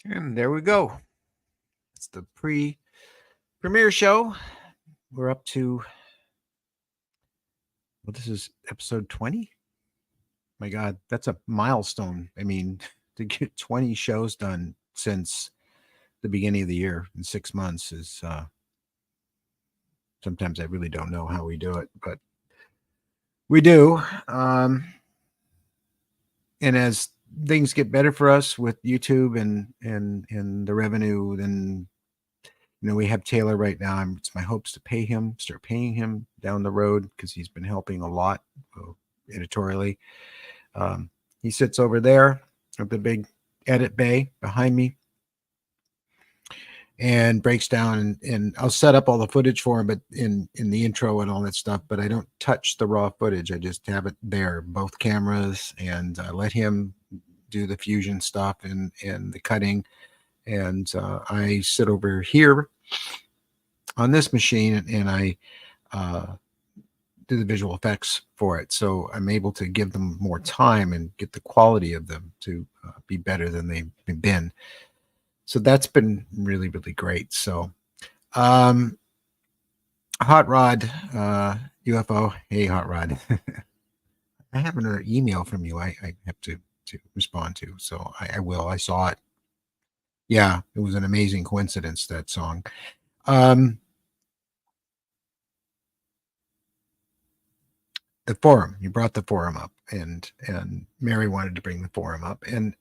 And there we go. It's the premiere show. We're up to, well, this is episode 20. My God, that's a milestone. I mean, to get 20 shows done since the beginning of the year in 6 months is sometimes I really don't know how we do it, but we do. And as things get better for us with YouTube and the revenue, then we have Taylor right now. It's my hopes to start paying him down the road because he's been helping a lot editorially. He sits over there at the big edit bay behind me and breaks down, and I'll set up all the footage for him, but in the intro and all that stuff, but I don't touch the raw footage. I just have it there, both cameras, and I let him do the fusion stuff and the cutting. And I sit over here on this machine and I do the visual effects for it. So I'm able to give them more time and get the quality of them to be better than they've been. So that's been really, really great. So Hot Rod UFO. Hey, Hot Rod. I have another email from you I have to respond to. So I will. I saw it. Yeah, it was an amazing coincidence, that song. The forum, you brought the forum up, and Mary wanted to bring the forum up, and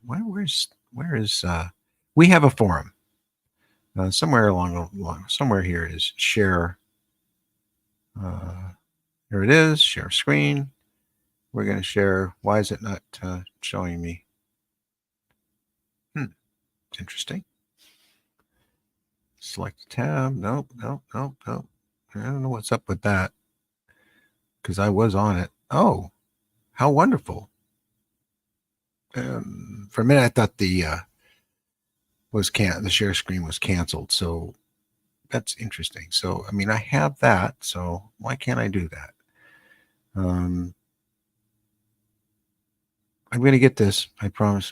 where is we have a forum somewhere somewhere here it is. Share, here it is. Share screen. We're going to share. Why is it not showing me? It's interesting. Select a tab. Nope. I don't know what's up with that, because I was on it. Oh, how wonderful. For a minute, I thought the share screen was canceled. So that's interesting. So, I mean, I have that. So why can't I do that? I'm going to get this. I promise.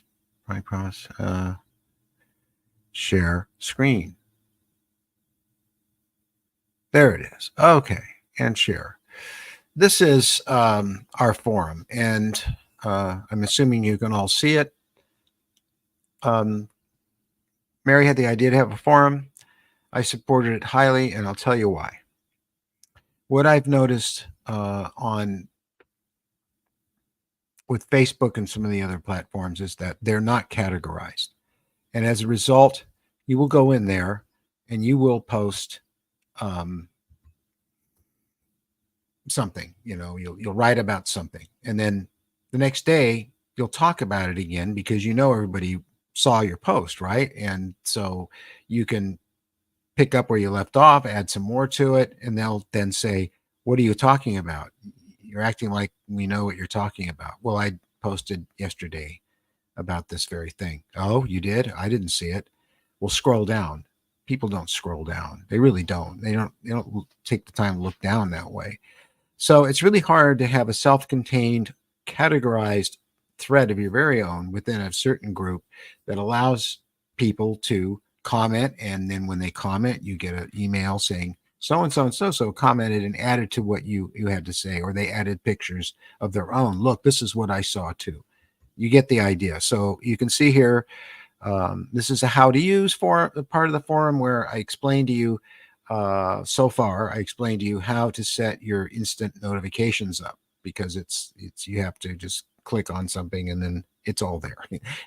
Share screen. There it is. Okay. And share. This is our forum, and I'm assuming you can all see it. Mary had the idea to have a forum. I supported it highly, and I'll tell you why. What I've noticed with Facebook and some of the other platforms is that they're not categorized. And as a result, you will go in there and you will post something, you'll write about something. And then the next day you'll talk about it again because everybody saw your post, right? And so you can pick up where you left off, add some more to it, and they'll then say, what are you talking about? You're acting like we know what you're talking about. Well, I posted yesterday about this very thing. Oh, you did? I didn't see it. Well, scroll down. People don't scroll down. They really don't. They don't take the time to look down that way. So it's really hard to have a self-contained, categorized thread of your very own within a certain group that allows people to comment. And then when they comment, you get an email saying, so-and-so and so-so commented and added to what you had to say, or they added pictures of their own. Look, this is what I saw too. You get the idea. So you can see here, this is a how to use for part of the forum where I explain to you, so far, I explained to you how to set your instant notifications up, because it's you have to just click on something and then it's all there.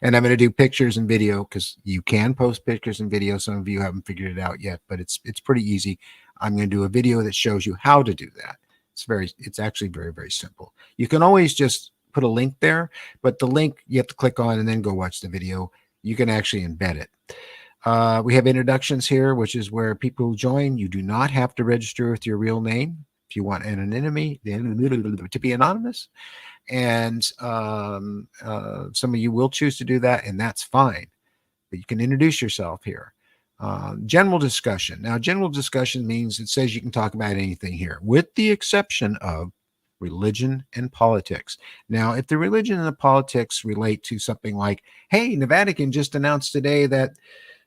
And I'm going to do pictures and video because you can post pictures and video. Some of you haven't figured it out yet, but it's pretty easy. I'm going to do a video that shows you how to do that. It's actually very, very simple. You can always just put a link there, but the link you have to click on and then go watch the video. You can actually embed it. We have introductions here, which is where people who join, you do not have to register with your real name. If you want anonymity, to be anonymous. And some of you will choose to do that, and that's fine. But you can introduce yourself here. General discussion. Now, general discussion means it says you can talk about anything here, with the exception of religion and politics. Now, if the religion and the politics relate to something like, hey, the Vatican just announced today that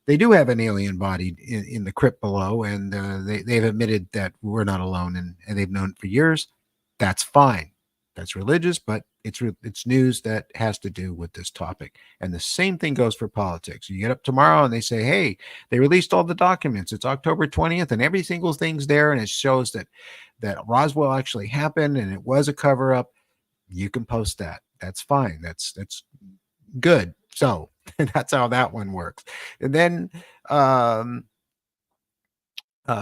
they do have an alien body in the crypt below, and they've admitted that we're not alone, and they've known it for years. That's fine. That's religious, but it's news that has to do with this topic. And the same thing goes for politics. You get up tomorrow and they say, hey, they released all the documents. It's October 20th, and every single thing's there, and it shows that Roswell actually happened and it was a cover up. You can post that. That's fine. That's good. So that's how that one works. And then um,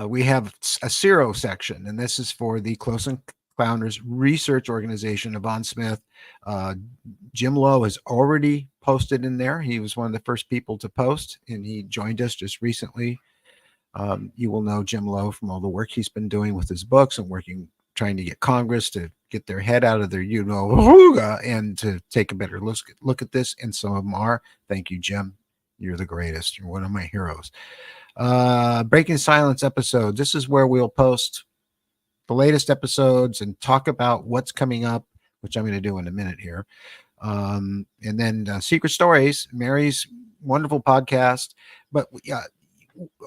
we have a zero section, and this is for the Close Encounters Research Organization. Yvonne Smith, Jim Lowe has already posted in there. He was one of the first people to post, and he joined us just recently. You will know Jim Lowe from all the work he's been doing with his books and trying to get Congress to get their head out of their and to take a better look at this. And some of them are. Thank you, Jim. You're the greatest. You're one of my heroes. Breaking Silence episode. This is where we'll post the latest episodes and talk about what's coming up, which I'm going to do in a minute here. And then Secret Stories, Mary's wonderful podcast. But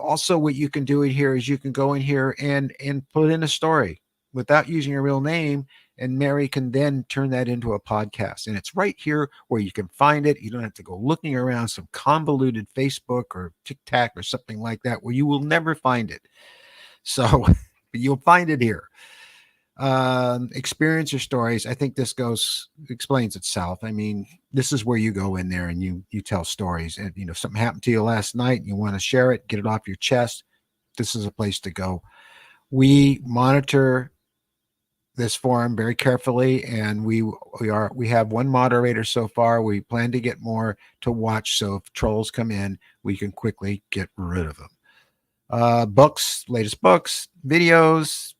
also what you can do in here is you can go in here and put in a story without using your real name, and Mary can then turn that into a podcast. And it's right here where you can find it. You don't have to go looking around some convoluted Facebook or TikTok or something like that where you will never find it. So you'll find it here. Experience your stories. I think this explains itself. I mean, this is where you go in there and you tell stories. And if something happened to you last night and you want to share it, get it off your chest, this is a place to go. We monitor this forum very carefully, and we have one moderator so far. We plan to get more to watch, so if trolls come in, we can quickly get rid of them. Books, latest books, videos.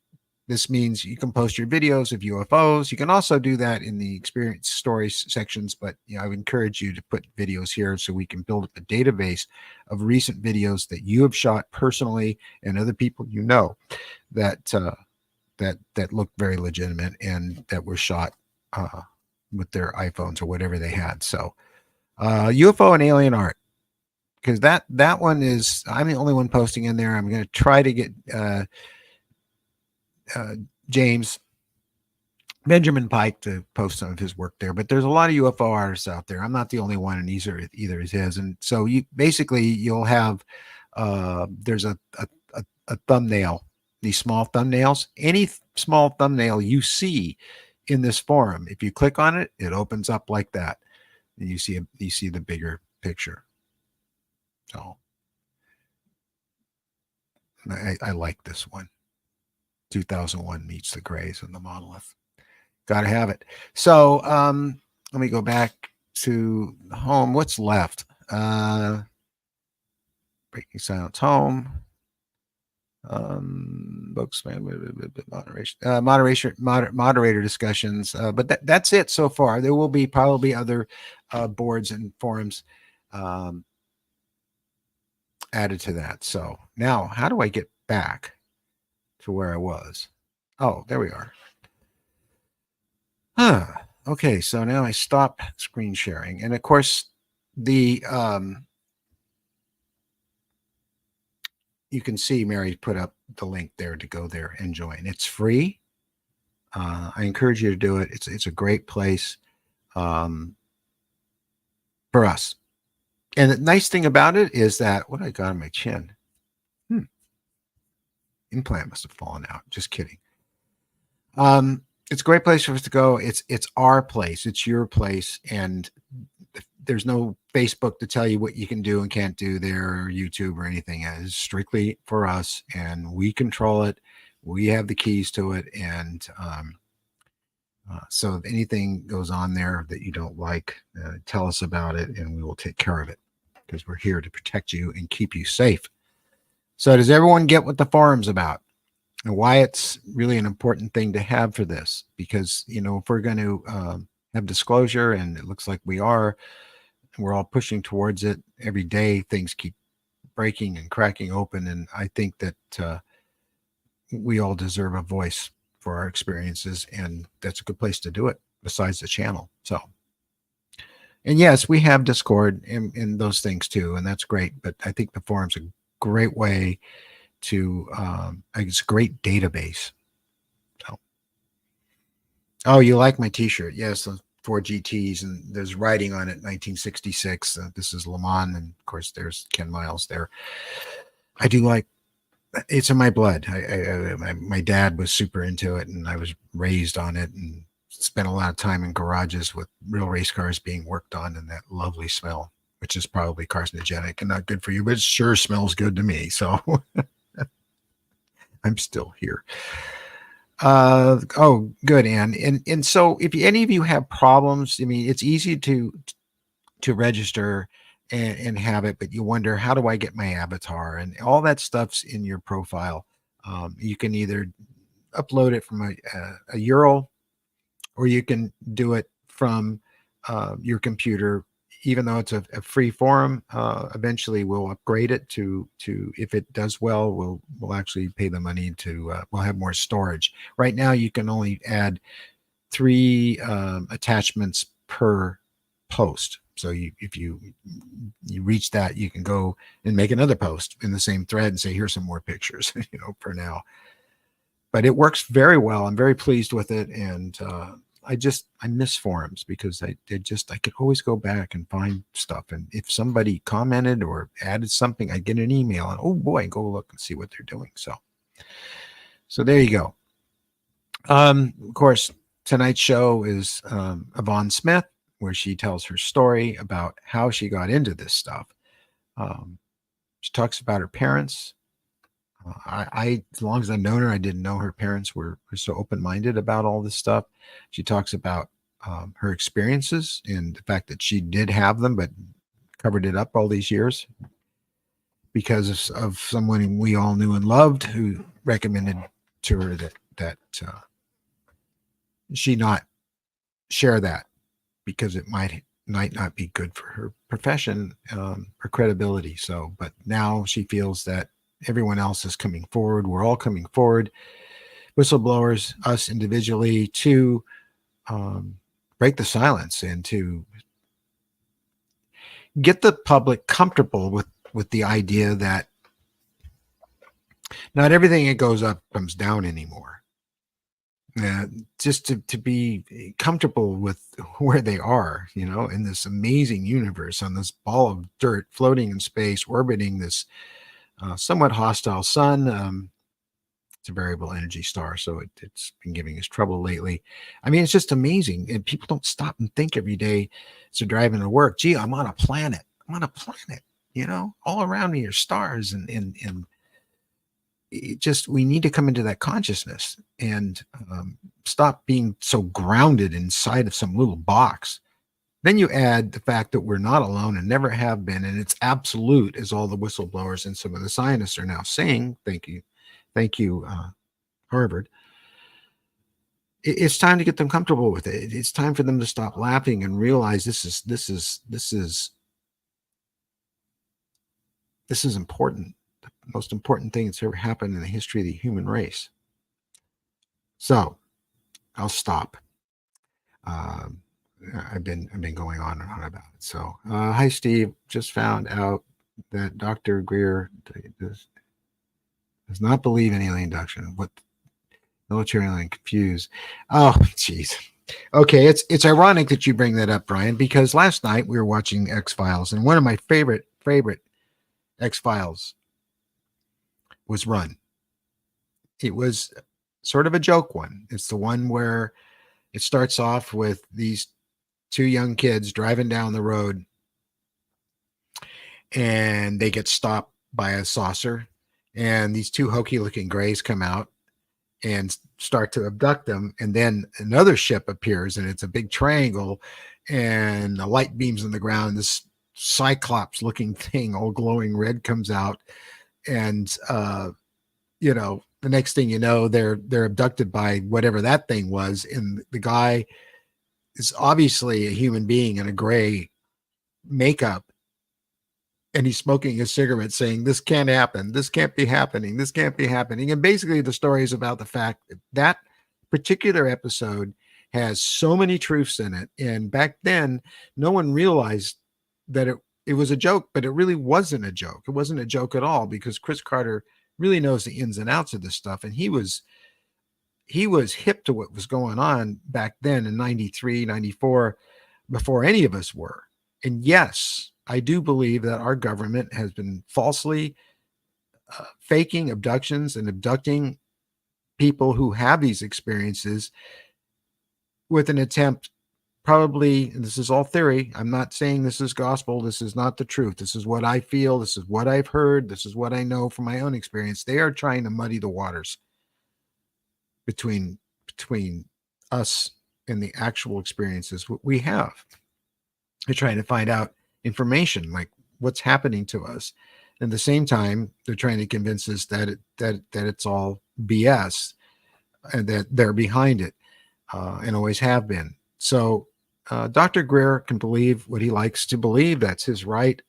This means you can post your videos of UFOs. You can also do that in the experience stories sections, but I would encourage you to put videos here so we can build up a database of recent videos that you have shot personally and other people that look very legitimate and that were shot with their iPhones or whatever they had. So UFO and alien art, because that one is, I'm the only one posting in there. I'm going to try to get James Benjamin Pike to post some of his work there, but there's a lot of UFO artists out there. I'm not the only one, and either is his. And so you'll have there's a thumbnail, these small thumbnails. Any small thumbnail you see in this forum, if you click on it, it opens up like that, and you see the bigger picture. So I like this one. 2001 meets the Greys and the Monolith. Got to have it. So let me go back to home. What's left? Breaking Silence home. Books, moderator discussions. But that's it so far. There will be probably other boards and forums added to that. So now, how do I get back to where I was? Oh, there we are. Okay, so now I stop screen sharing, and of course the you can see Mary put up the link there to go there and join. It's free. I encourage you to do it. It's a great place for us. And the nice thing about it is that what I got on my chin, implant must have fallen out. Just kidding. It's a great place for us to go. It's our place. It's your place, and there's no Facebook to tell you what you can do and can't do there, or YouTube or anything. It's strictly for us, and we control it. We have the keys to it, and so if anything goes on there that you don't like, tell us about it, and we will take care of it, because we're here to protect you and keep you safe. So does everyone get what the forum's about and why it's really an important thing to have for this? Because, if we're going to have disclosure, and it looks like we are, and we're all pushing towards it every day, things keep breaking and cracking open. And I think that we all deserve a voice for our experiences, and that's a good place to do it besides the channel. So, and yes, we have Discord and those things too, and that's great. But I think the forum's a great way to, it's a great database. So, oh, you like my T-shirt? Yes, the 4GTs, and there's writing on it, 1966. This is Le Mans, and of course, there's Ken Miles there. I do like. It's in my blood. My dad was super into it, and I was raised on it, and spent a lot of time in garages with real race cars being worked on, and that lovely smell, which is probably carcinogenic and not good for you, but it sure smells good to me. So I'm still here. Oh, good, Ann. And so if any of you have problems, I mean, it's easy to register and have it, but you wonder, how do I get my avatar? And all that stuff's in your profile. You can either upload it from a URL, or you can do it from your computer. Even though it's a free forum, eventually we'll upgrade it to if it does well, we'll actually pay the money to we'll have more storage. Right now you can only add 3 attachments per post. So if you reach that, you can go and make another post in the same thread and say, here's some more pictures, for now. But it works very well. I'm very pleased with it. And I miss forums, because I could always go back and find stuff. And if somebody commented or added something, I get an email and, oh boy, go look and see what they're doing. So there you go. Of course, tonight's show is Yvonne Smith, where she tells her story about how she got into this stuff. She talks about her parents. I as long as I've known her, I didn't know her parents were so open-minded about all this stuff. She talks about her experiences and the fact that she did have them, but covered it up all these years because of someone we all knew and loved, who recommended to her that she not share that, because it might not be good for her profession, her credibility. So, but now she feels that everyone else is coming forward. We're all coming forward, whistleblowers, us individually, to break the silence and to get the public comfortable with the idea that not everything that goes up comes down anymore. Just to be comfortable with where they are, in this amazing universe, on this ball of dirt floating in space, orbiting this somewhat hostile sun. It's a variable energy star, so it's been giving us trouble lately. I mean, it's just amazing. And people don't stop and think every day as they're driving to work, gee, I'm on a planet. All around me are stars, and it just, we need to come into that consciousness and stop being so grounded inside of some little box. Then you add the fact that we're not alone and never have been, and it's absolute, as all the whistleblowers and some of the scientists are now saying. Thank you, Harvard. It's time to get them comfortable with it. It's time for them to stop laughing and realize this is important. The most important thing that's ever happened in the history of the human race. So I'll stop. I've been going on and on about it. So, hi, Steve. Just found out that Dr. Greer does not believe in alien abduction. What military alien confused? Oh, geez. Okay, it's ironic that you bring that up, Brian, because last night we were watching X-Files, and one of my favorite X-Files was Run. It was sort of a joke one. It's the one where it starts off with these 2 young kids driving down the road, and they get stopped by a saucer, and these 2 hokey looking grays come out and start to abduct them. And then another ship appears, and it's a big triangle, and the light beams on the ground. This cyclops looking thing, all glowing red, comes out, and the next thing you know, they're abducted by whatever that thing was, and the guy is obviously a human being in a gray makeup, and he's smoking a cigarette, saying, this can't happen, this can't be happening, this can't be happening. And basically the story is about the fact that particular episode has so many truths in it. And back then, no one realized that it was a joke, but it really wasn't a joke. It wasn't a joke at all, because Chris Carter really knows the ins and outs of this stuff. And he was hip to what was going on back then in 93, 94, before any of us were. And yes, I do believe that our government has been falsely faking abductions and abducting people who have these experiences with an attempt, probably, and this is all theory, I'm not saying this is gospel, this is not the truth, this is what I feel, this is what I've heard, this is what I know from my own experience. They are trying to muddy the waters between us and the actual experiences we have. They're trying to find out information like what's happening to us. At the same time, they're trying to convince us that it's all BS and that they're behind it, and always have been. So Dr. Greer can believe what he likes to believe. That's his right.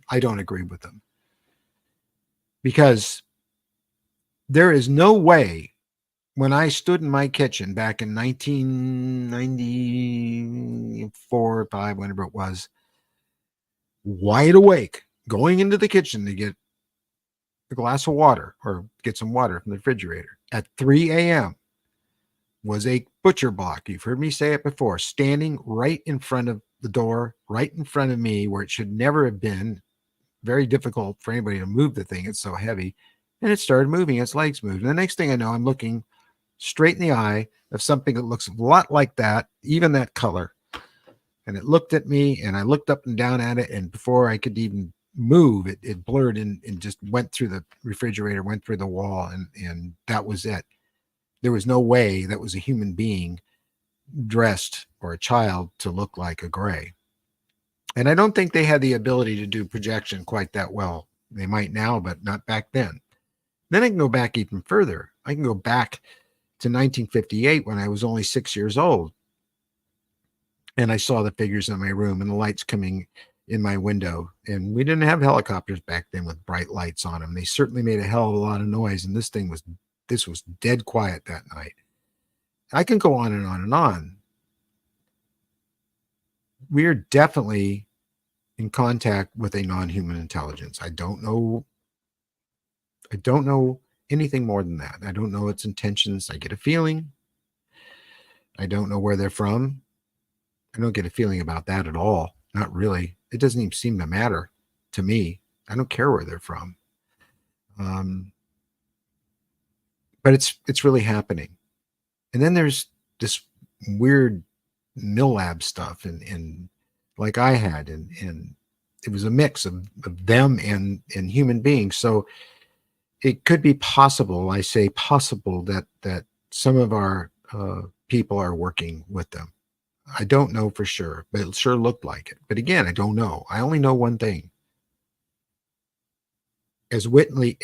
I don't agree with him, because there is no way, when I stood in my kitchen back in 1994, 5, whenever it was, wide awake, going into the kitchen to get a glass of water or get some water from the refrigerator at 3 a.m., was a butcher block. You've heard me say it before, standing right in front of the door, right in front of me, where it should never have been. Very difficult for anybody to move the thing. It's so heavy. And it started moving. Its legs moved. And the next thing I know, I'm looking straight in the eye of something that looks a lot like that, even that color. And it looked at me, and I looked up and down at it. And before I could even move, it blurred and just went through the refrigerator, went through the wall. And that was it. There was no way that was a human being dressed, or a child, to look like a gray. And I don't think they had the ability to do projection quite that well. They might now, but not back then. Then I can go back even further. I can go back to 1958, when I was only 6 years old. And I saw the figures in my room and the lights coming in my window. And we didn't have helicopters back then with bright lights on them. They certainly made a hell of a lot of noise. And this was dead quiet that night. I can go on and on and on. We are definitely in contact with a non-human intelligence. I don't know anything more than that. I don't know its intentions. I get a feeling. I don't know where they're from. I don't get a feeling about that at all. Not really. It doesn't even seem to matter to me. I don't care where they're from. But it's really happening. And then there's this weird mill lab stuff, and like I had, and it was a mix of them and human beings. So it could be possible, I say possible, that some of our people are working with them. I don't know for sure, but it sure looked like it. But again, I don't know. I only know one thing. As Whitley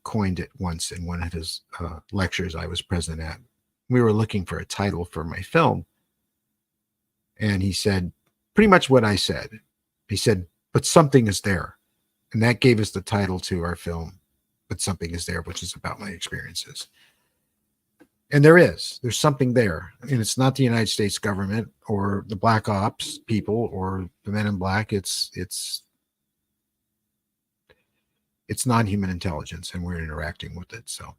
coined it once in one of his lectures I was present at, we were looking for a title for my film. And he said pretty much what I said. He said, but something is there. And that gave us the title to our film, But Something Is There, which is about my experiences. And there's something there. And it's not the United States government or the Black Ops people or the Men in Black. It's non-human intelligence, and we're interacting with it. So,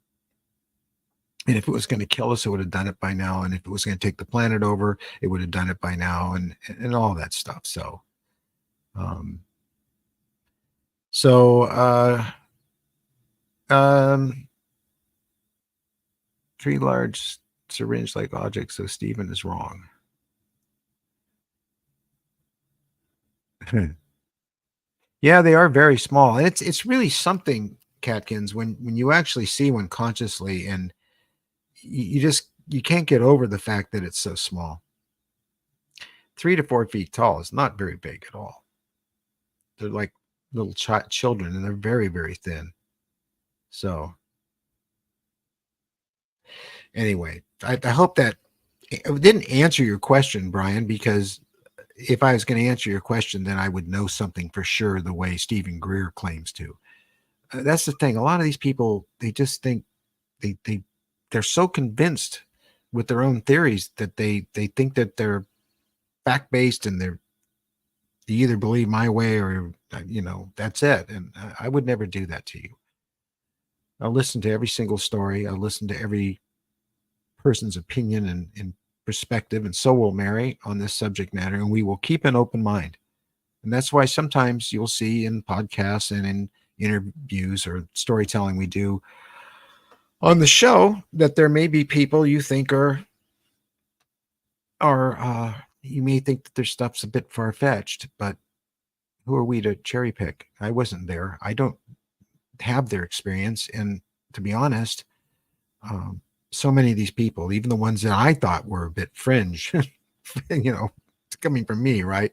and if it was going to kill us, it would have done it by now. And if it was going to take the planet over, it would have done it by now, and all that stuff. So, three large syringe-like objects. So Stephen is wrong. Yeah, they are very small, and it's really something, Catkins, when you actually see one consciously, and you can't get over the fact that it's so small. 3 to 4 feet tall is not very big at all. They're like little children, and they're very, very thin. So anyway, I hope that it didn't answer your question, Brian, because if I was going to answer your question, then I would know something for sure, the way Stephen Greer claims to. That's the thing. A lot of these people, they just think they're so convinced with their own theories that they think that they're fact based, and you either believe my way or that's it. And I would never do that to you. I'll listen to every single story. I'll listen to every person's opinion and perspective, and so will Mary on this subject matter, and we will keep an open mind. And that's why sometimes you'll see in podcasts and in interviews or storytelling we do on the show that there may be people you think are you may think that their stuff's a bit far-fetched, but who are we to cherry pick? I wasn't there. I don't have their experience. And to be honest, so many of these people, even the ones that I thought were a bit fringe, it's coming from me, right?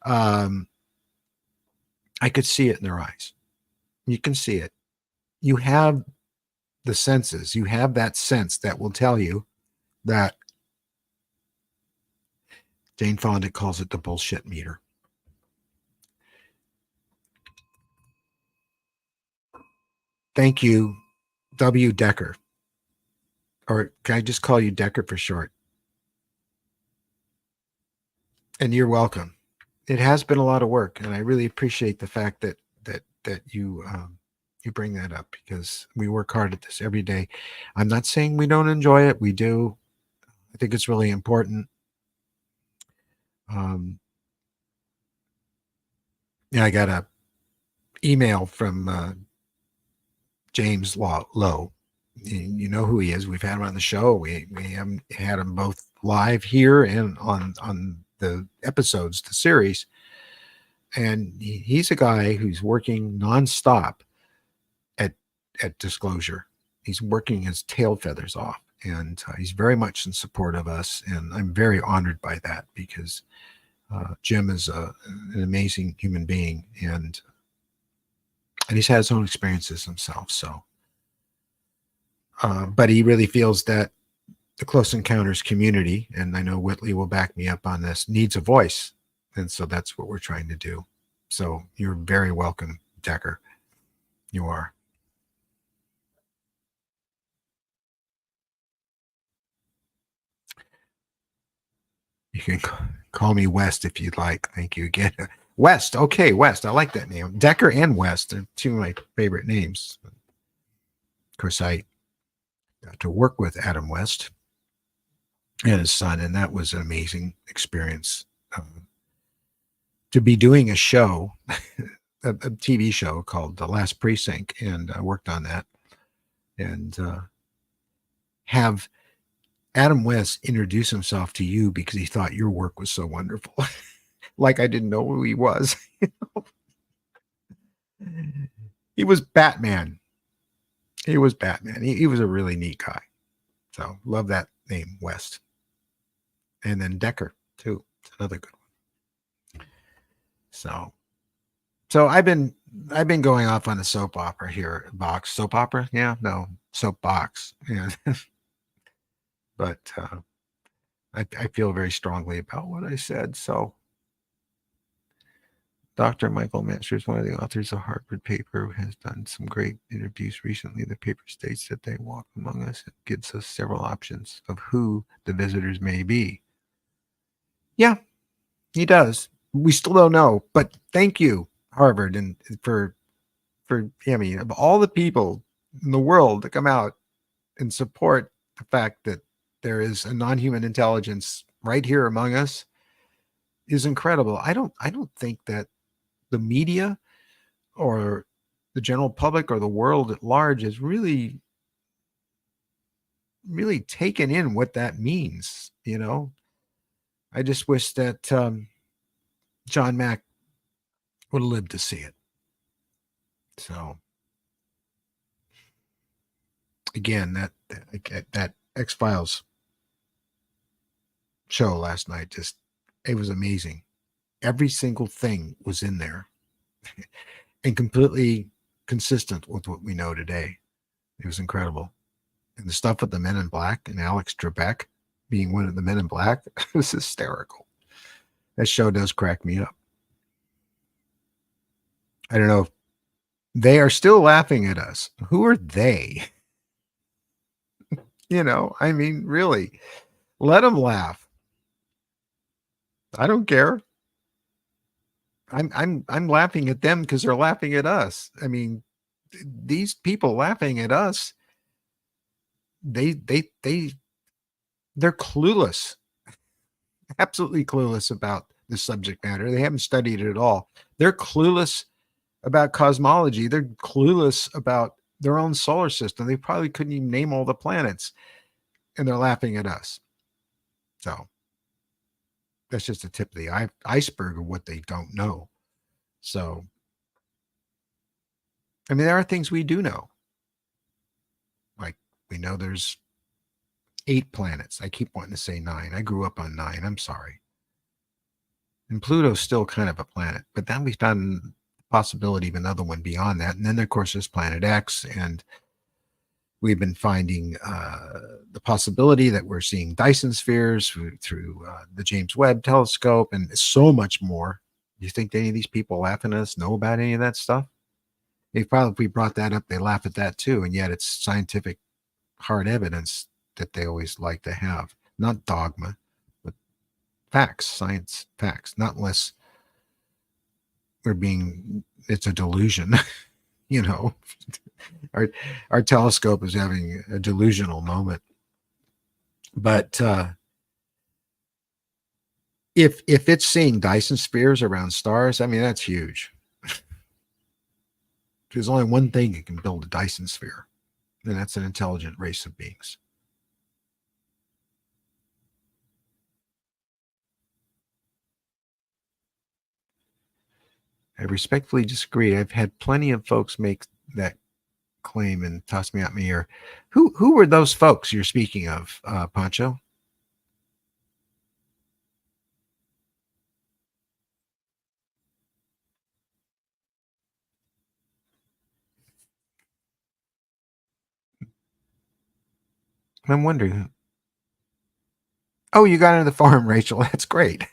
I could see it in their eyes. You can see it. You have the senses. You have that sense that will tell you that Jane Fonda calls it the bullshit meter. Thank you, W. Decker. Or can I just call you Decker for short? And you're welcome. It has been a lot of work, and I really appreciate the fact that you bring that up, because we work hard at this every day. I'm not saying we don't enjoy it. We do. I think it's really important. I got a email from James Lowe. You know who he is. We've had him on the show. We have had him both live here and on the episodes, the series. And he's a guy who's working nonstop at Disclosure. He's working his tail feathers off, and he's very much in support of us. And I'm very honored by that, because Jim is an amazing human being, and he's had his own experiences himself. So, but he really feels that the Close Encounters community, and I know Whitley will back me up on this, needs a voice. And so that's what we're trying to do. So you're very welcome, Decker. You are. You can call me West if you'd like. Thank you again. West. Okay, West. I like that name. Decker and West are two of my favorite names. Of course, I got to work with Adam West and his son, and that was an amazing experience. To be doing a show, a TV show called The Last Precinct, and I worked on that, and have Adam West introduce himself to you because he thought your work was so wonderful. Like I didn't know who he was. He was Batman. He was Batman. He was a really neat guy. So love that name, West. And then Decker too. It's another good one. So I've been going off on a soap opera here. Soap opera? Yeah, no, soapbox. Yeah. But I feel very strongly about what I said. So Dr. Michael Masters, one of the authors of Harvard paper, has done some great interviews recently. The paper states that they walk among us and gives us several options of who the visitors may be. Yeah, he does. We still don't know, but thank you, Harvard, and for I mean, of all the people in the world to come out and support the fact that there is a non-human intelligence right here among us is incredible. I don't think that the media or the general public or the world at large is really taken in what that means. I just wish that John Mack would have lived to see it. So again, that X-Files show last night, it was amazing. Every single thing was in there and completely consistent with what we know today. It was incredible. And the stuff with the Men in Black and Alex Trebek being one of the Men in Black was hysterical. That show does crack me up. I don't know if they are still laughing at us. Who are they? I mean, really, let them laugh. I don't care. I'm laughing at them because they're laughing at us. I mean, these people laughing at us, they they're clueless, absolutely clueless about the subject matter. They haven't studied it at all. They're clueless about cosmology. They're clueless about their own solar system. They probably couldn't even name all the planets, and they're laughing at us. So that's just the tip of the iceberg of what they don't know. So, I mean, there are things we do know. Like we know there's 8 planets. I keep wanting to say 9. I grew up on 9. I'm sorry. And Pluto's still kind of a planet, but then we found the possibility of another one beyond that. And then, of course, there's Planet X, and we've been finding the possibility that we're seeing Dyson spheres through the James Webb Telescope, and so much more. Do you think any of these people laughing at us know about any of that stuff? They probably, if we brought that up, they laugh at that too, and yet it's scientific hard evidence that they always like to have, not dogma, but facts, science facts, not unless it's a delusion. you know, our our telescope is having a delusional moment. But if it's seeing Dyson spheres around stars, I mean that's huge. There's only one thing that can build a Dyson sphere, and that's an intelligent race of beings. I respectfully disagree. I've had plenty of folks make that claim and toss me out my ear. Who were those folks you're speaking of, Pancho? I'm wondering. Oh, you got into the farm, Rachel. That's great.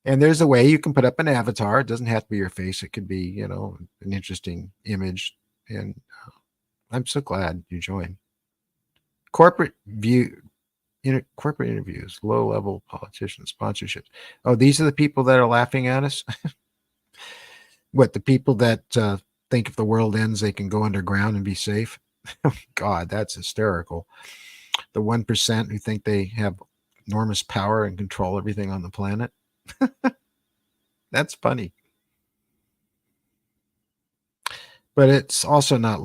And there's a way you can put up an avatar. It doesn't have to be your face. It could be, an interesting image. And I'm so glad you joined. Corporate view, corporate interviews, low level politicians, sponsorships. Oh, these are the people that are laughing at us. What, the people that think if the world ends, they can go underground and be safe? God, that's hysterical. The 1% who think they have enormous power and control everything on the planet. That's funny. But it's also not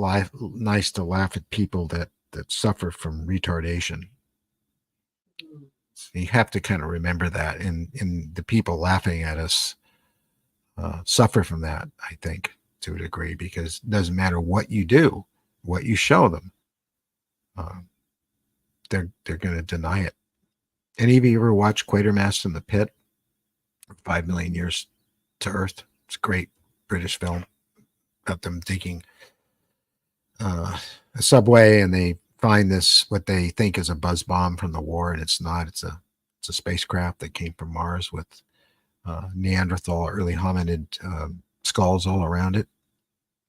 nice to laugh at people that suffer from retardation. So you have to kind of remember that, and the people laughing at us suffer from that, I think, to a degree, because it doesn't matter what you do, what you show them, uh, they're going to deny it. Any of you ever watch Quatermass in the Pit? 5 million Years to Earth. It's a great British film about them taking a subway, and they find this what they think is a buzz bomb from the war, and it's not. It's a spacecraft that came from Mars with Neanderthal, early hominid skulls all around it.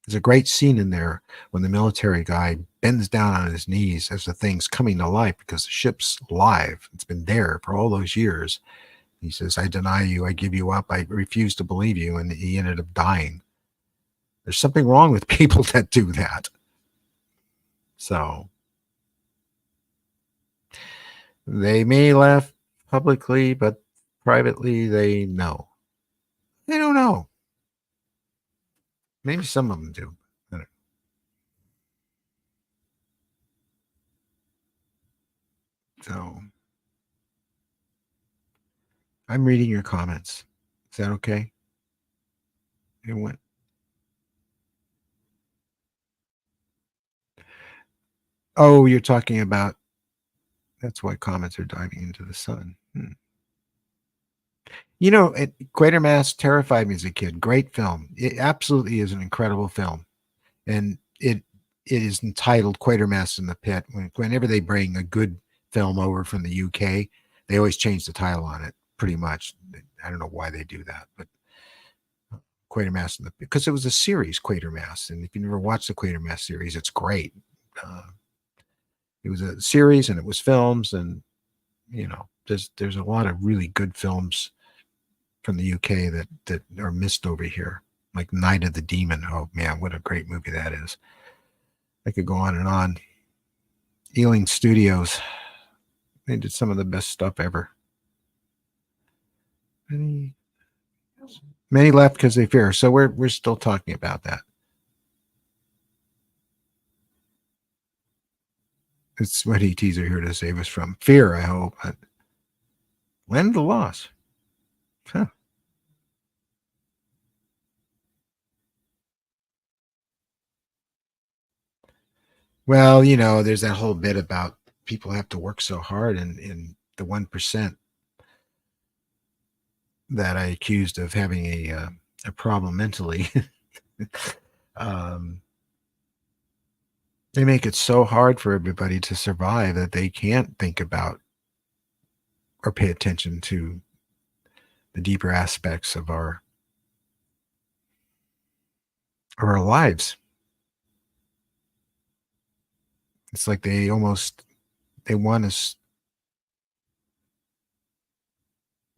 There's a great scene in there when the military guy bends down on his knees as the thing's coming to life because the ship's live. It's been there for all those years. He says, I deny you. I give you up. I refuse to believe you. And he ended up dying. There's something wrong with people that do that. So they may laugh publicly, but privately they know. They don't know. Maybe some of them do. So I'm reading your comments. Is that okay? It went. Oh, you're talking about that's why comets are diving into the sun. Quatermass terrified me as a kid. Great film. It absolutely is an incredible film, and it is entitled Quatermass in the Pit. Whenever they bring a good film over from the UK, they always change the title on it. Pretty much, I don't know why they do that, but Quatermass in the Pit, because it was a series, Quatermass, and if you never watched the Quatermass series, it's great. Uh, It was a series and it was films, and there's a lot of really good films from the UK that are missed over here, like Night of the Demon. Oh man, what a great movie that is! I could go on and on. Ealing Studios, they did some of the best stuff ever. Many, many left because they fear. So we're still talking about that. It's what ETs are here to save us from. Fear, I hope. But Land of the Lost. Huh. Well, there's that whole bit about people have to work so hard, and the 1% that I accused of having a problem mentally, um, they make it so hard for everybody to survive that they can't think about or pay attention to the deeper aspects of our lives. It's like they want us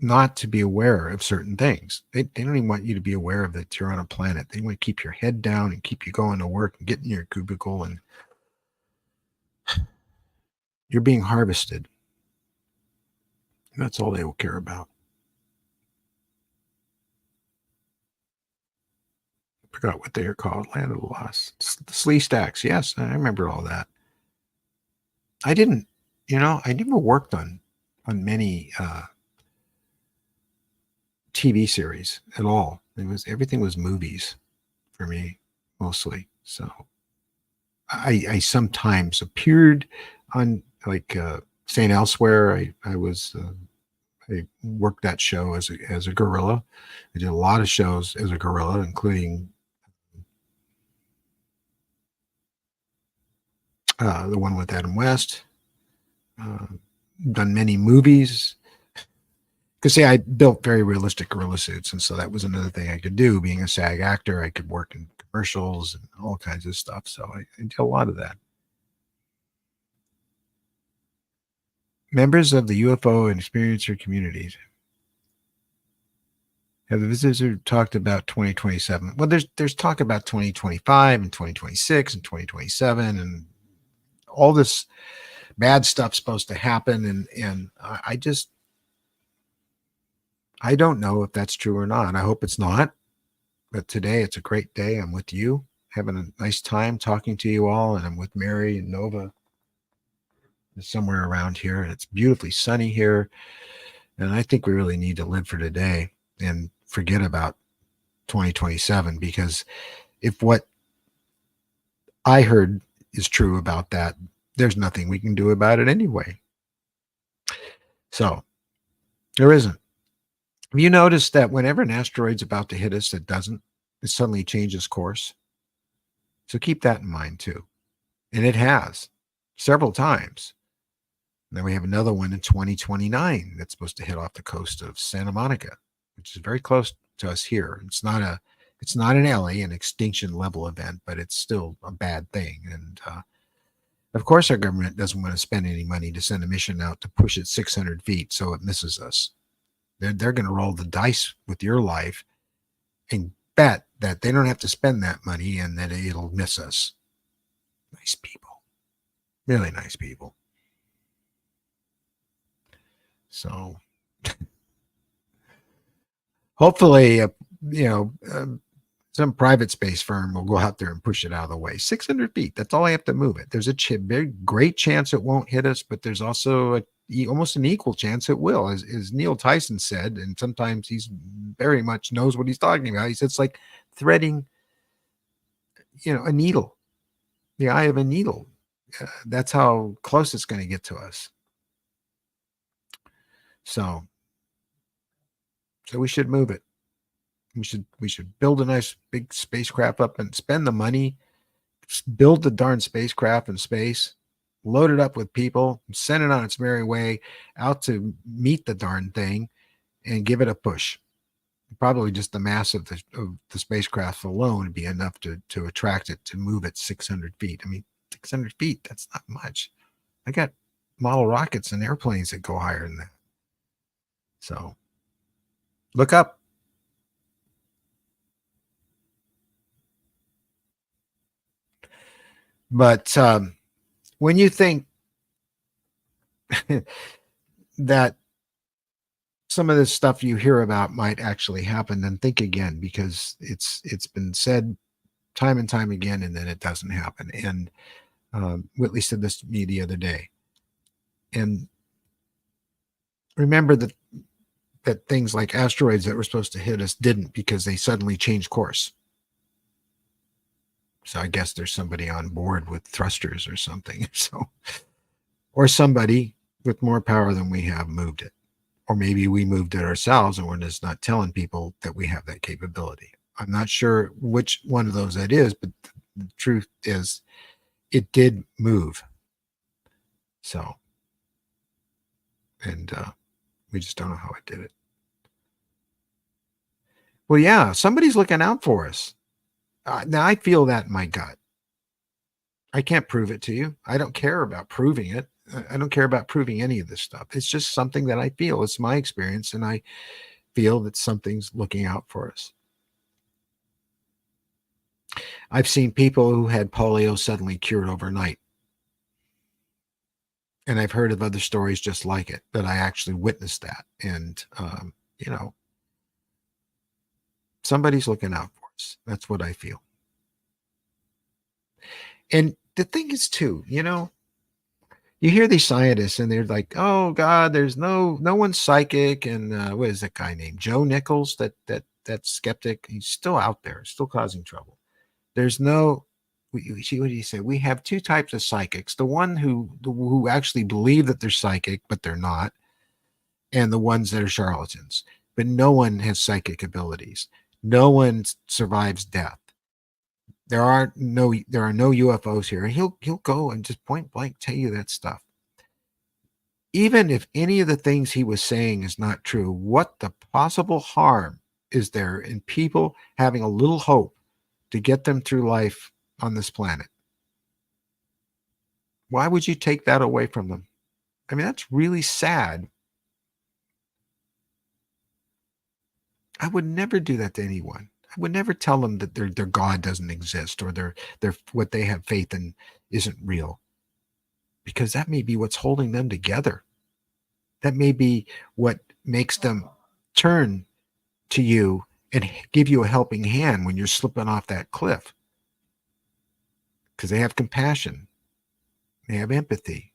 not to be aware of certain things. They don't even want you to be aware of that you're on a planet. They want to keep your head down and keep you going to work and get in your cubicle, and you're being harvested. That's all they will care about. I forgot what they are called. Land of the Lost. The Slee Stacks. Yes, I remember all that. I didn't, I never worked on many TV series at all. Everything was movies for me mostly. So I sometimes appeared on like St. Elsewhere. I worked that show as a gorilla. I did a lot of shows as a gorilla, including the one with Adam West. Uh, Done many movies. Because see, I built very realistic gorilla suits, and so that was another thing I could do. Being a SAG actor, I could work in commercials and all kinds of stuff. So I did a lot of that. Members of the UFO and experiencer communities have the visitor talked about 2027. Well, there's talk about 2025 and 2026 and 2027, and all this bad stuff's supposed to happen, and I don't know if that's true or not. I hope it's not. But today it's a great day. I'm with you, having a nice time talking to you all, and I'm with Mary and Nova somewhere around here, and it's beautifully sunny here. And I think we really need to live for today and forget about 2027, because if what I heard is true about that, there's nothing we can do about it anyway. So there isn't. Have you noticed that whenever an asteroid's about to hit us, it doesn't? It suddenly changes course. So keep that in mind too. And it has several times. And then we have another one in 2029 that's supposed to hit off the coast of Santa Monica, which is very close to us here. It's not an LA, an extinction level event, but it's still a bad thing. And of course, our government doesn't want to spend any money to send a mission out to push it 600 feet so it misses us. They're going to roll the dice with your life and bet that they don't have to spend that money and that it'll miss us. Nice people. Really nice people. So hopefully, some private space firm will go out there and push it out of the way. 600 feet. That's all I have to move it. There's a very great chance it won't hit us, but there's also almost an equal chance it will, as Neil Tyson said. And sometimes he's very much knows what he's talking about. He said it's like threading, a needle, the eye of a needle. That's how close it's going to get to us. So we should move it. We should build a nice big spacecraft up and spend the money, build the darn spacecraft in space, load it up with people, send it on its merry way out to meet the darn thing, and give it a push. Probably just the mass of the spacecraft alone would be enough to attract it, to move it 600 feet. I mean, 600 feet, that's not much. I got model rockets and airplanes that go higher than that. So look up. But when you think that some of this stuff you hear about might actually happen, then think again, because it's been said time and time again, and then it doesn't happen. And Whitley said this to me the other day. And remember that things like asteroids that were supposed to hit us didn't, because they suddenly changed course. So I guess there's somebody on board with thrusters or something. So, or somebody with more power than we have moved it. Or maybe we moved it ourselves and we're just not telling people that we have that capability. I'm not sure which one of those that is, but the truth is it did move. So, and we just don't know how it did it. Well, yeah, somebody's looking out for us. Now I feel that in my gut. I can't prove it to you. I don't care about proving it. I don't care about proving any of this stuff. It's just something that I feel. It's my experience, and I feel that something's looking out for us. I've seen people who had polio suddenly cured overnight. And I've heard of other stories just like it, but I actually witnessed that. And, you know, somebody's looking out for us. That's what I feel. And the thing is, too, you know, you hear these scientists and they're like, "Oh God, there's no one's psychic." And what is that guy named Joe Nichols? That skeptic. He's still out there, still causing trouble. There's no. What do you say? We have two types of psychics: the one who actually believe that they're psychic, but they're not, and the ones that are charlatans. But no one has psychic abilities. No one survives death. There are no UFOs here. And he'll go and just point blank tell you that stuff. Even if any of the things he was saying is not true, what the possible harm is there in people having a little hope to get them through life on this planet? Why would you take that away from them? I mean, that's really sad. I would never do that to anyone. I would never tell them that their God doesn't exist, or their what they have faith in isn't real, because that may be what's holding them together. That may be what makes them turn to you and give you a helping hand when you're slipping off that cliff, because they have compassion, they have empathy,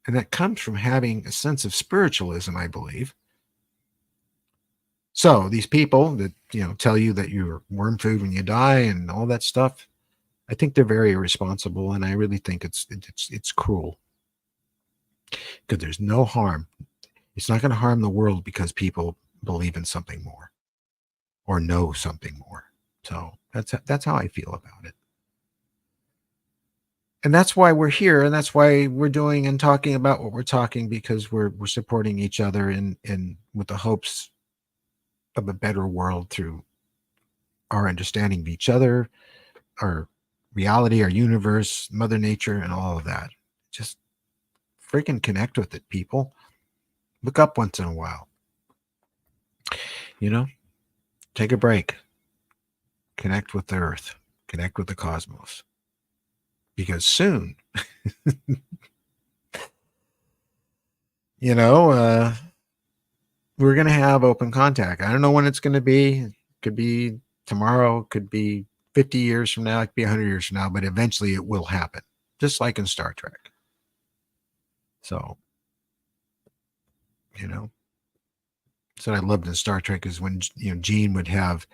and that comes from having a sense of spiritualism, I believe. So these people that tell you that you're worm food when you die and all that stuff, I think they're very irresponsible, and I really think it's cruel, because there's no harm. It's not going to harm the world because people believe in something more or know something more. So that's how I feel about it. And that's why we're here, and that's why we're doing and talking about what we're talking, because we're supporting each other in with the hopes of a better world through our understanding of each other, our reality, our universe, Mother Nature, and all of that. Just freaking connect with it, people. Look up once in a while. Take a break. Connect with the earth. Connect with the cosmos. Because soon, we're going to have open contact. I don't know when it's going to be. It could be tomorrow. Could be 50 years from now. It could be 100 years from now. But eventually it will happen. Just like in Star Trek. So, what I loved in Star Trek is when Gene would have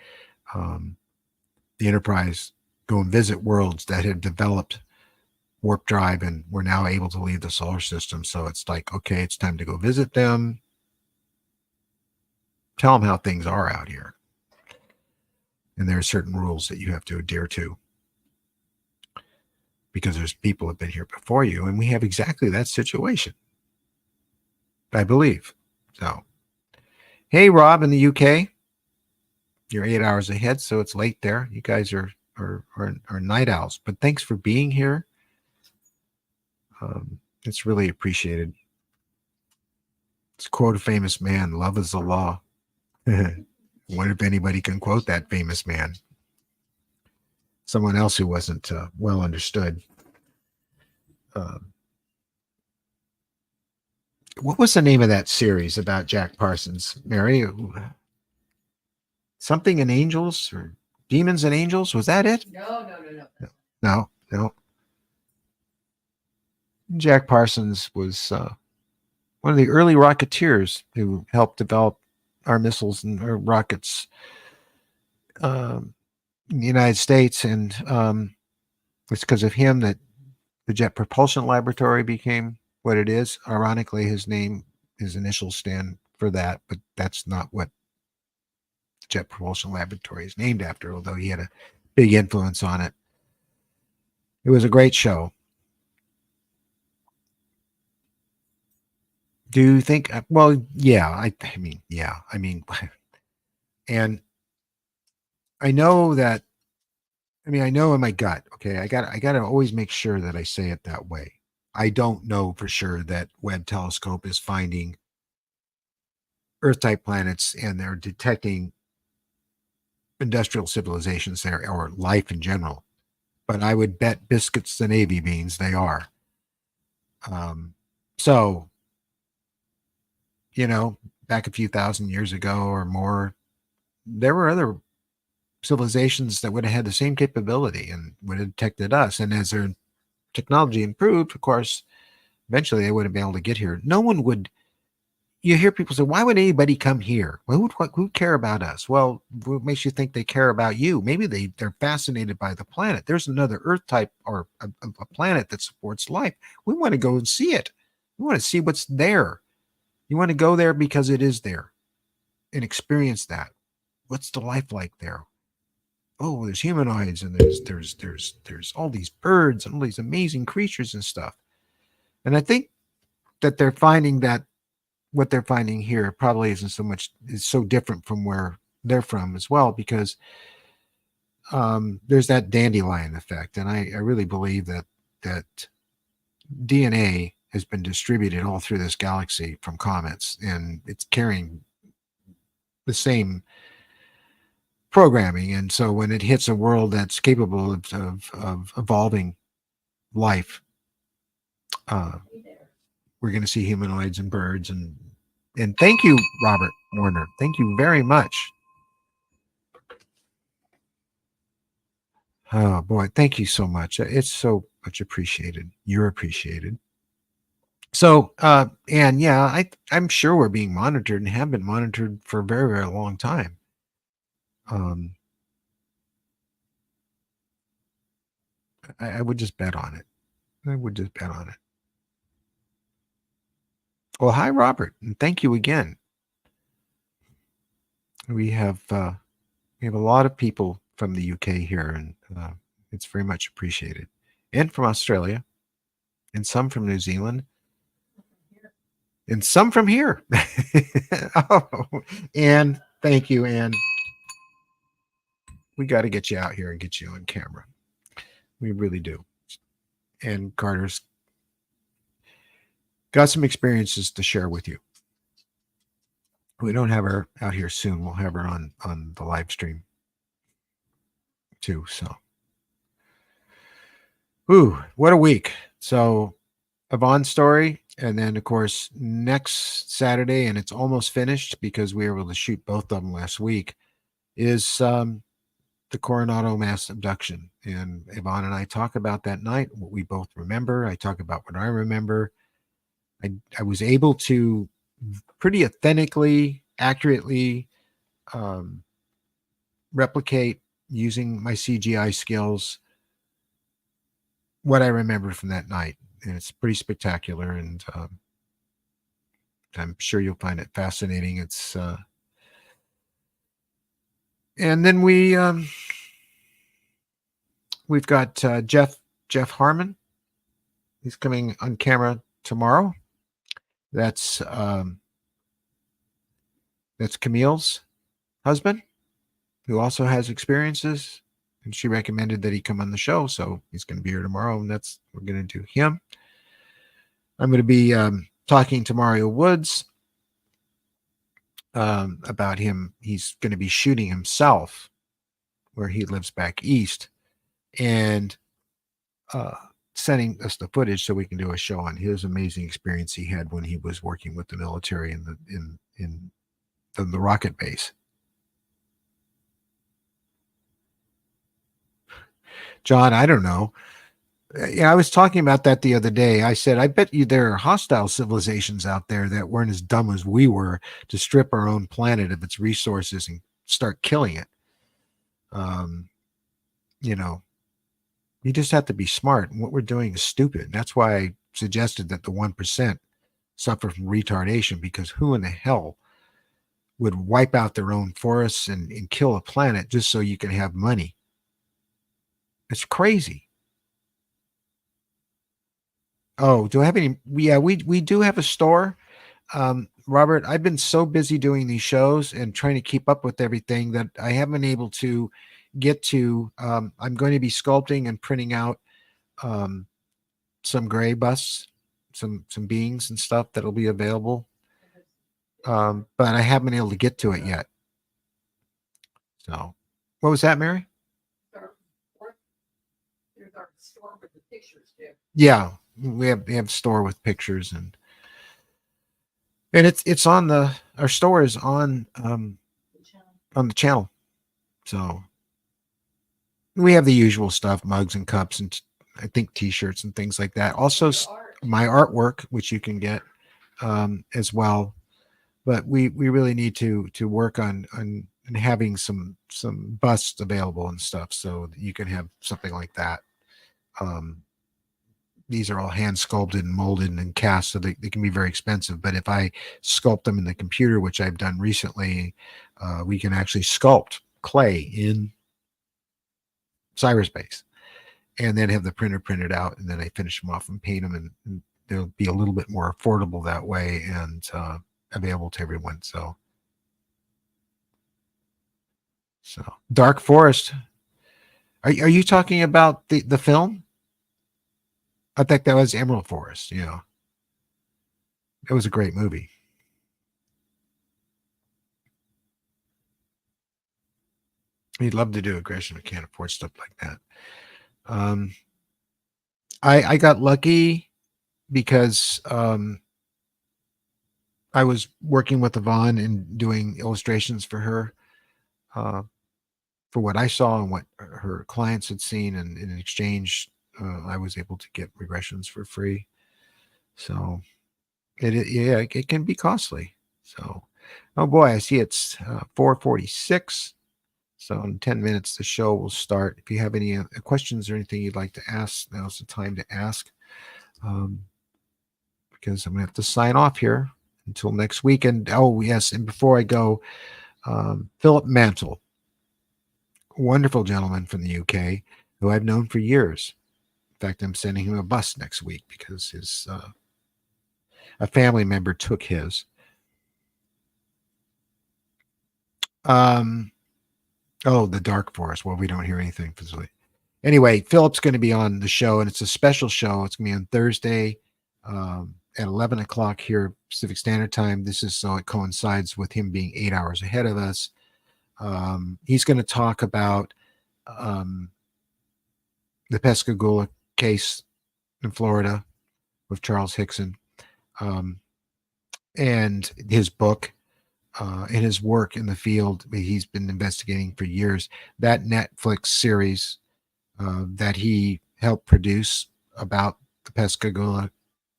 the Enterprise go and visit worlds that had developed warp drive and were now able to leave the solar system. So it's like, okay, it's time to go visit them. Tell them how things are out here. And there are certain rules that you have to adhere to, because there's people who have been here before you, and we have exactly that situation, I believe. So, hey, Rob in the UK, you're 8 hours ahead, so it's late there. You guys are night owls, but thanks for being here. It's really appreciated. It's a quote a famous man, love is the law. What if anybody can quote that famous man? Someone else who wasn't well understood. What was the name of that series about Jack Parsons, Mary? Something in Angels or Demons and Angels? Was that it? No. Jack Parsons was one of the early Rocketeers who helped develop our missiles and our rockets in the United States. And it's because of him that the Jet Propulsion Laboratory became what it is. Ironically, his initials stand for that, but that's not what the Jet Propulsion Laboratory is named after, although he had a big influence on it. It was a great show. Do you think? Well, yeah. I mean, yeah. I mean, and I know that. I mean, I know in my gut. Okay, I got to always make sure that I say it that way. I don't know for sure that Webb Telescope is finding Earth-type planets and they're detecting industrial civilizations there or life in general. But I would bet biscuits and navy beans they are. So, back a few thousand years ago or more, there were other civilizations that would have had the same capability and would have detected us. And as their technology improved, of course, eventually they would have been able to get here. No one would. You hear people say, why would anybody come here? Well, who care about us? Well, what makes you think they care about you? Maybe they're fascinated by the planet. There's another Earth type or a planet that supports life. We want to go and see it. We want to see what's there. You want to go there because it is there and experience that. What's the life like there? Oh, there's humanoids and there's all these birds and all these amazing creatures and stuff. And I think that they're finding that what they're finding here probably is so different from where they're from as well, because there's that dandelion effect. And I really believe that DNA has been distributed all through this galaxy from comets, and it's carrying the same programming. And so when it hits a world that's capable of evolving life, we're going to see humanoids and birds. And thank you, Robert Warner. Thank you very much. Oh boy, thank you so much. It's so much appreciated. You're appreciated. So, and yeah, I'm sure we're being monitored and have been monitored for a very, very long time. I would just bet on it. I would just bet on it. Well, hi, Robert, and thank you again. We have a lot of people from the UK here, and it's very much appreciated, and from Australia, and some from New Zealand, and some from here. Oh, and thank you, Anne. We got to get you out here and get you on camera. We really do. And Carter's got some experiences to share with you. We don't have her out here soon. We'll have her on the live stream too. So, ooh, what a week. So, Yvonne's story, and then of course next Saturday, and it's almost finished because we were able to shoot both of them last week, is the Coronado mass abduction. And Yvonne and I talk about that night, what we both remember. I talk about what I remember. I was able to pretty authentically, accurately replicate using my CGI skills what I remember from that night. And it's pretty spectacular. And I'm sure you'll find it fascinating. It's and then we've got Jeff Harmon. He's coming on camera tomorrow. That's Camille's husband, who also has experiences, and she recommended that he come on the show, so he's going to be here tomorrow, and we're going to do him. I'm going to be talking to Mario Woods about him. He's going to be shooting himself where he lives back east, and uh, sending us the footage so we can do a show on his amazing experience he had when he was working with the military in the rocket base. John, I don't know. Yeah, I was talking about that the other day. I said, I bet you there are hostile civilizations out there that weren't as dumb as we were to strip our own planet of its resources and start killing it. Um, you know, you just have to be smart. And what we're doing is stupid. That's why I suggested that the 1% suffer from retardation, because who in the hell would wipe out their own forests and kill a planet just so you can have money? It's crazy. Oh, do I have any? Yeah, we do have a store. Robert, I've been so busy doing these shows and trying to keep up with everything that I haven't been able to get to. I'm going to be sculpting and printing out um, some gray busts, some beings and stuff that'll be available. But I haven't been able to get to it yet. So, what was that, Mary? Yeah, we have a store with pictures, and it's on the our store is on the channel. So we have the usual stuff, mugs and cups, and I think t-shirts and things like that. Also, my artwork, which you can get as well. But we really need to work on having some busts available and stuff, so that you can have something like that. Um, these are all hand sculpted and molded and cast, so they can be very expensive. But if I sculpt them in the computer, which I've done recently, we can actually sculpt clay in cyberspace, and then have the printer printed out, and then I finish them off and paint them, and they'll be a little bit more affordable that way, and available to everyone. So Dark Forest. Are you talking about the film? I think that was Emerald Forest. Yeah, it was a great movie. He'd love to do aggression. I can't afford stuff like that. Um, I got lucky because I was working with Yvonne and doing illustrations for her, uh, for what I saw and what her clients had seen, and in exchange, I was able to get regressions for free. So yeah, it can be costly. So, oh boy, I see it's 4:46. So in 10 minutes, the show will start. If you have any questions or anything you'd like to ask, now's the time to ask. Um, because I'm going to have to sign off here until next week. And oh, yes. And before I go, Philip Mantle, wonderful gentleman from the UK who I've known for years. In fact, I'm sending him a bus next week because his a family member took his. Um, oh, the Dark Forest. Well, we don't hear anything physically. Anyway, Philip's going to be on the show, and it's a special show. It's going to be on Thursday at 11 o'clock here Pacific Standard Time. This is so it coincides with him being 8 hours ahead of us. He's going to talk about um, the Pascagoula case in Florida with Charles Hickson, um, and his book and his work in the field. He's been investigating for years. That Netflix series that he helped produce about the Pascagoula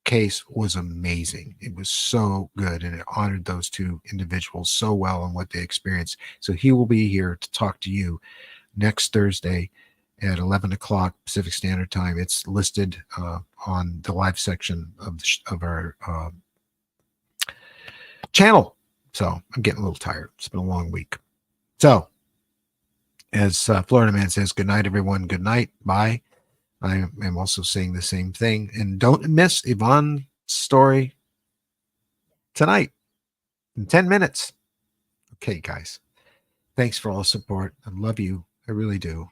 case was amazing. It was so good, and it honored those two individuals so well and what they experienced. So he will be here to talk to you next Thursday at 11 o'clock Pacific Standard Time. It's listed on the live section of our channel. So I'm getting a little tired. It's been a long week. So as Florida Man says, good night, everyone. Good night. Bye. I am also saying the same thing. And don't miss Yvonne's story tonight in 10 minutes. Okay, guys. Thanks for all the support. I love you. I really do.